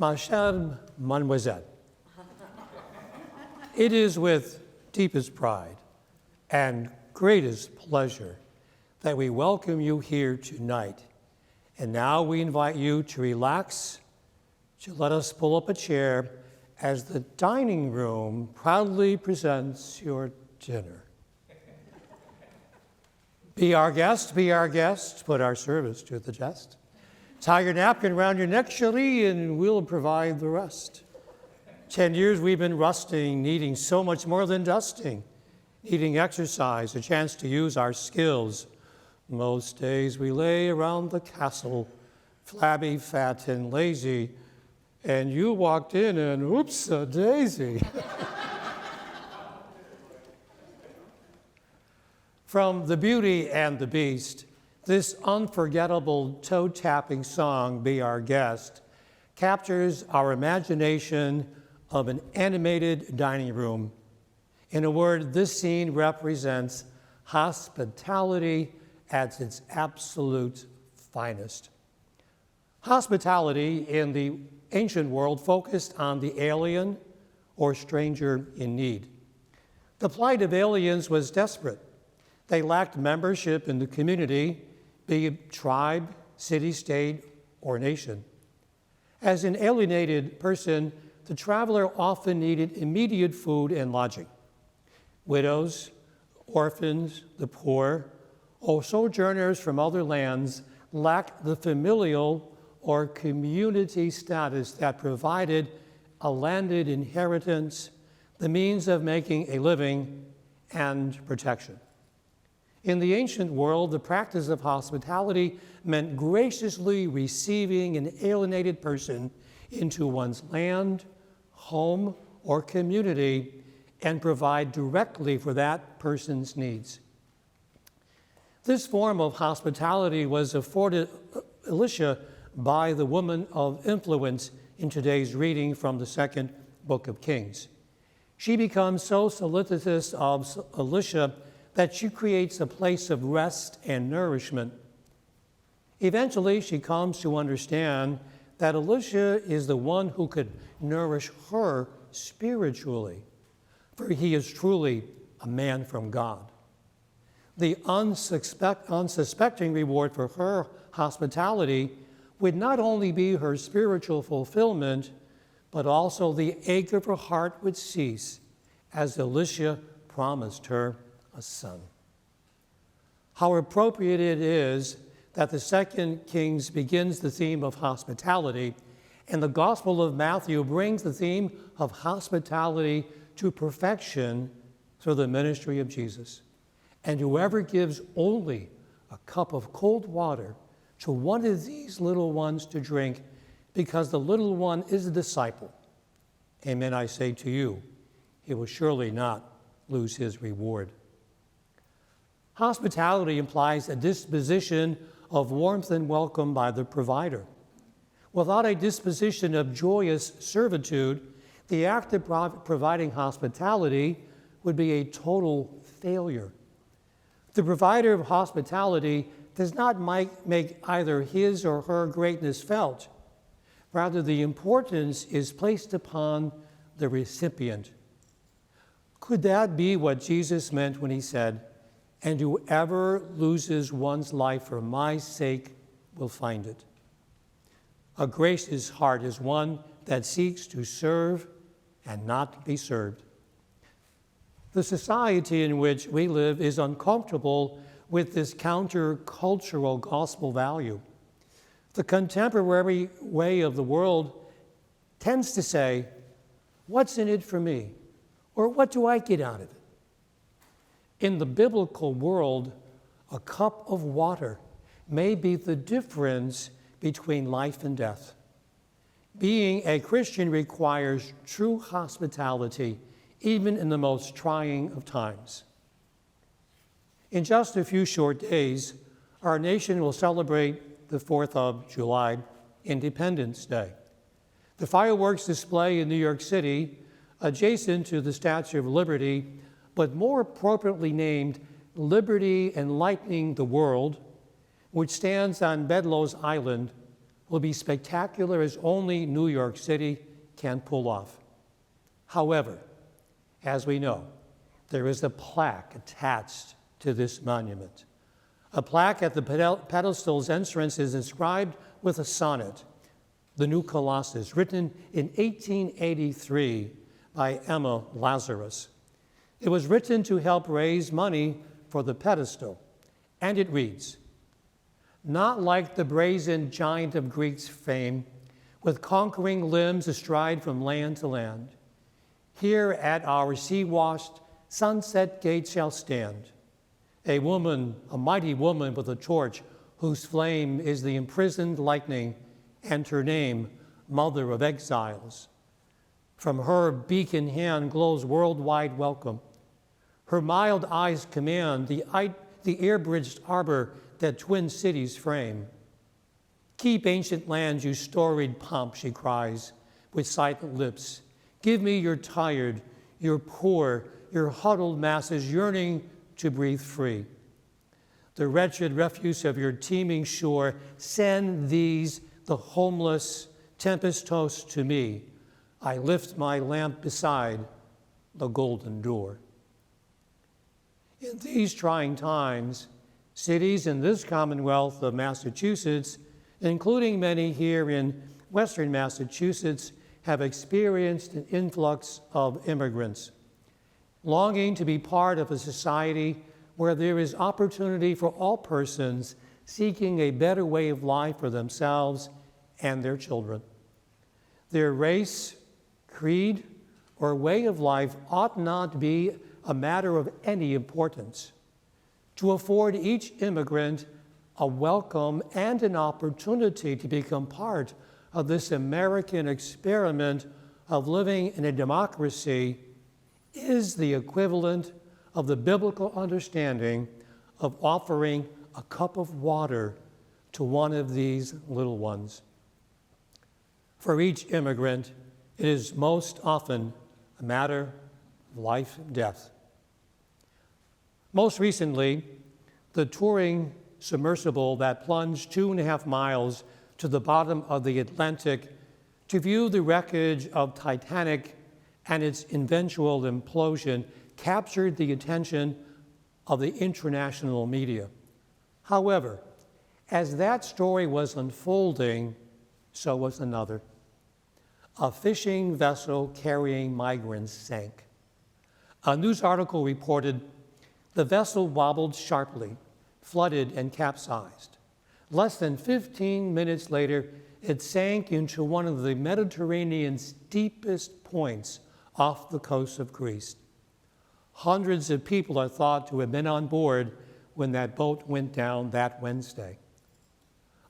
Ma chère mademoiselle, it is with deepest pride and greatest pleasure that we welcome you here tonight. And now we invite you to relax, to let us pull up a chair as the dining room proudly presents your dinner. Be our guest, put our service to the test. Tie your napkin around your neck, Chalice, and we'll provide the rest. 10 years we've been rusting, needing so much more than dusting, needing exercise, a chance to use our skills. Most days we lay around the castle, flabby, fat, and lazy, and you walked in and oops-a-daisy. From The Beauty and the Beast, this unforgettable toe-tapping song, Be Our Guest, captures our imagination of an animated dining room. In a word, this scene represents hospitality at its absolute finest. Hospitality in the ancient world focused on the alien or stranger in need. The plight of aliens was desperate. They lacked membership in the community, be it tribe, city-state, or nation. As an alienated person, the traveler often needed immediate food and lodging. Widows, orphans, the poor, or sojourners from other lands lacked the familial or community status that provided a landed inheritance, the means of making a living, and protection. In the ancient world, the practice of hospitality meant graciously receiving an alienated person into one's land, home, or community and provide directly for that person's needs. This form of hospitality was afforded Elisha by the woman of influence in today's reading from the second book of Kings. She becomes so solicitous of Elisha that she creates a place of rest and nourishment. Eventually, she comes to understand that Elisha is the one who could nourish her spiritually, for he is truly a man from God. The unsuspecting reward for her hospitality would not only be her spiritual fulfillment, but also the ache of her heart would cease as Elisha promised her a son. How appropriate it is that the second Kings begins the theme of hospitality, and the Gospel of Matthew brings the theme of hospitality to perfection through the ministry of Jesus. And whoever gives only a cup of cold water to one of these little ones to drink, because the little one is a disciple, amen, I say to you, he will surely not lose his reward. Hospitality implies a disposition of warmth and welcome by the provider. Without a disposition of joyous servitude, the act of providing hospitality would be a total failure. The provider of hospitality does not make either his or her greatness felt. Rather, the importance is placed upon the recipient. Could that be what Jesus meant when he said, "And whoever loses one's life for my sake will find it"? A gracious heart is one that seeks to serve and not be served. The society in which we live is uncomfortable with this counter-cultural gospel value. The contemporary way of the world tends to say, "What's in it for me?" Or "What do I get out of it?" In the biblical world, a cup of water may be the difference between life and death. Being a Christian requires true hospitality, even in the most trying of times. In just a few short days, our nation will celebrate the 4th of July, Independence Day. The fireworks display in New York City, adjacent to the Statue of Liberty, but more appropriately named Liberty Enlightening the World, which stands on Bedloe's Island, will be spectacular as only New York City can pull off. However, as we know, there is a plaque attached to this monument. A plaque at the pedestal's entrance is inscribed with a sonnet, The New Colossus, written in 1883 by Emma Lazarus. It was written to help raise money for the pedestal, and it reads, "Not like the brazen giant of Greek's fame, with conquering limbs astride from land to land. Here at our sea-washed sunset gate shall stand a woman, a mighty woman with a torch, whose flame is the imprisoned lightning, and her name, Mother of Exiles. From her beacon hand glows worldwide welcome. Her mild eyes command the air-bridged harbor that twin cities frame. Keep ancient lands, you storied pomp," she cries with silent lips. "Give me your tired, your poor, your huddled masses yearning to breathe free. The wretched refuse of your teeming shore, send these, the homeless, tempest-tossed to me. I lift my lamp beside the golden door." In these trying times, cities in this Commonwealth of Massachusetts, including many here in Western Massachusetts, have experienced an influx of immigrants, longing to be part of a society where there is opportunity for all persons seeking a better way of life for themselves and their children. Their race, creed, or way of life ought not be a matter of any importance. To afford each immigrant a welcome and an opportunity to become part of this American experiment of living in a democracy is the equivalent of the biblical understanding of offering a cup of water to one of these little ones. For each immigrant, it is most often a matter of life and death. Most recently, the touring submersible that plunged 2.5 miles to the bottom of the Atlantic to view the wreckage of Titanic and its eventual implosion captured the attention of the international media. However, as that story was unfolding, so was another. A fishing vessel carrying migrants sank. A news article reported the vessel wobbled sharply, flooded, and capsized. Less than 15 minutes later, it sank into one of the Mediterranean's deepest points off the coast of Greece. Hundreds of people are thought to have been on board when that boat went down that Wednesday,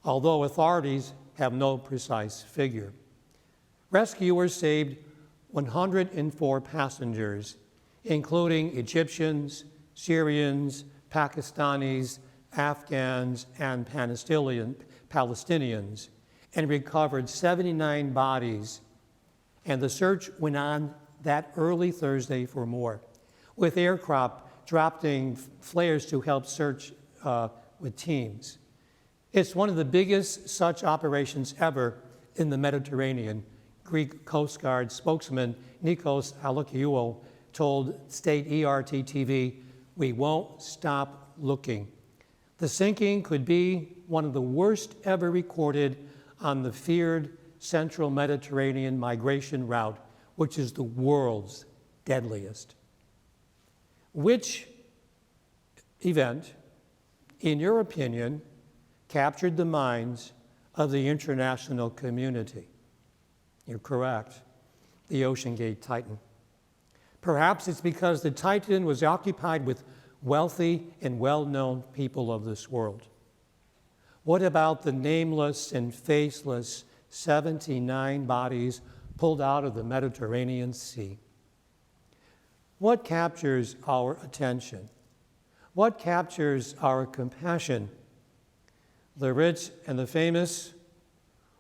although authorities have no precise figure. Rescuers saved 104 passengers, including Egyptians, Syrians, Pakistanis, Afghans, and Palestinians, and recovered 79 bodies. And the search went on that early Thursday for more, with aircraft dropping flares to help search with teams. It's one of the biggest such operations ever in the Mediterranean. Greek Coast Guard spokesman Nikos Alakiou told state ERT-TV, "We won't stop looking." The sinking could be one of the worst ever recorded on the feared central Mediterranean migration route, which is the world's deadliest. Which event, in your opinion, captured the minds of the international community? You're correct, the OceanGate Titan. Perhaps it's because the Titan was occupied with wealthy and well-known people of this world. What about the nameless and faceless 79 bodies pulled out of the Mediterranean Sea? What captures our attention? What captures our compassion? The rich and the famous,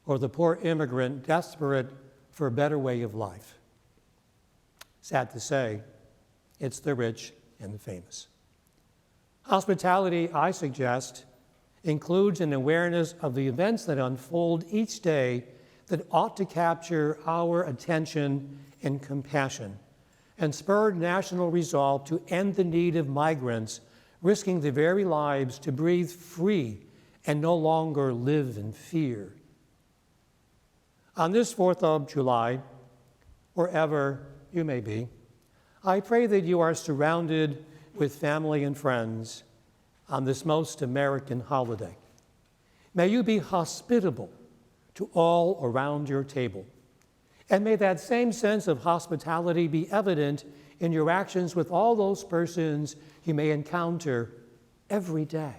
or the poor immigrant desperate for a better way of life? Sad to say, it's the rich and the famous. Hospitality, I suggest, includes an awareness of the events that unfold each day that ought to capture our attention and compassion, and spur national resolve to end the need of migrants risking their very lives to breathe free and no longer live in fear. On this 4th of July, wherever you may be, I pray that you are surrounded with family and friends on this most American holiday. May you be hospitable to all around your table. And may that same sense of hospitality be evident in your actions with all those persons you may encounter every day.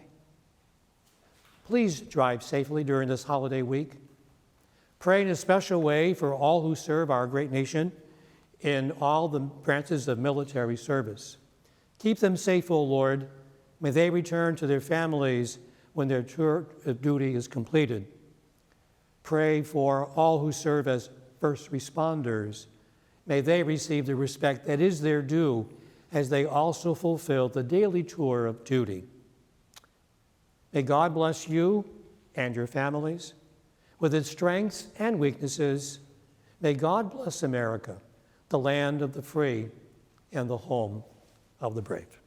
Please drive safely during this holiday week. Pray in a special way for all who serve our great nation in all the branches of military service. Keep them safe, O Lord. May they return to their families when their tour of duty is completed. Pray for all who serve as first responders. May they receive the respect that is their due as they also fulfill the daily tour of duty. May God bless you and your families with its strengths and weaknesses. May God bless America, the land of the free and the home of the brave.